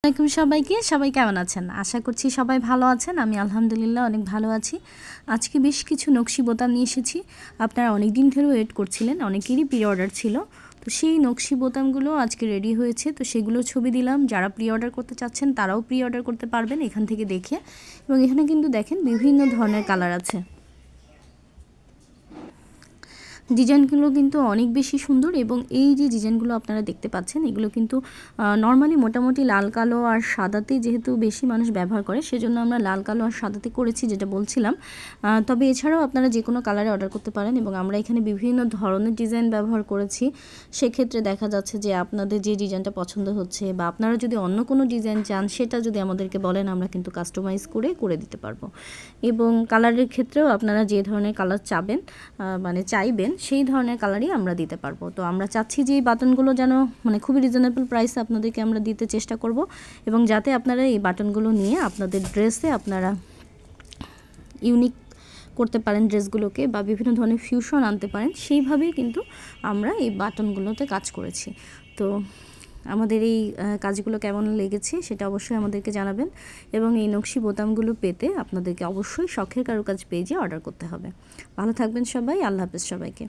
আসসালামাইকুম সবাই কেমন আছেন? আশা করছি সবাই ভালো আছেন। আমি আলহামদুলিল্লাহ অনেক ভালো আছি। আজকে বেশ কিছু নকশি বোতাম নিয়ে এসেছি। আপনারা অনেক দিন ধরে ওয়েট করছিলেন, অনেকেরই প্রি অর্ডার ছিল। তো সেই নকশি বোতামগুলো আজকে রেডি হয়েছে, তো সেগুলো ছবি দিলাম। যারা প্রি অর্ডার করতে চাচ্ছেন তারাও প্রি অর্ডার করতে পারবেন এখান থেকে দেখে। এবং এখানে কিন্তু দেখেন বিভিন্ন ধরনের কালার আছে। ডিজাইনগুলো কিন্তু অনেক বেশি সুন্দর এবং এই যে ডিজাইনগুলো আপনারা দেখতে পাচ্ছেন এগুলো কিন্তু নর্মালি মোটামুটি লাল কালো আর সাদাতে যেহেতু বেশি মানুষ ব্যবহার করে সেজন্য আমরা লাল কালো আর সাদাতে করেছি, যেটা বলছিলাম। তবে এছাড়াও আপনারা যে কোনো কালারে অর্ডার করতে পারেন এবং আমরা এখানে বিভিন্ন ধরনের ডিজাইন ব্যবহার করেছি। সেক্ষেত্রে দেখা যাচ্ছে যে আপনাদের যে ডিজাইনটা পছন্দ হচ্ছে বা আপনারা যদি অন্য কোনো ডিজাইন চান সেটা যদি আমাদেরকে বলেন আমরা কিন্তু কাস্টমাইজ করে দিতে পারবো। এবং কালারের ক্ষেত্রেও আপনারা যে ধরনের কালার চাইবেন সেই ধরনের কালারই আমরা দিতে পারবো। তো আমরা চাচ্ছি যে এই বাটনগুলো যেন খুবই রিজনেবল প্রাইসে আপনাদেরকে আমরা দিতে চেষ্টা করব এবং যাতে আপনারা এই বাটনগুলো নিয়ে আপনাদের ড্রেসে আপনারা ইউনিক করতে পারেন ড্রেসগুলোকে বা বিভিন্ন ধরনের ফিউশন আনতে পারেন, সেইভাবেই কিন্তু আমরা এই বাটনগুলোতে কাজ করেছি। তো আমাদের এই কাজগুলো কেমন লেগেছে সেটা অবশ্যই আমাদেরকে জানাবেন এবং এই নকশি বোতামগুলো পেতে আপনাদেরকে অবশ্যই শখের কারুকাজ পেজে অর্ডার করতে হবে। ভালো থাকবেন সবাই, আল্লাহ হাফেজ সবাইকে।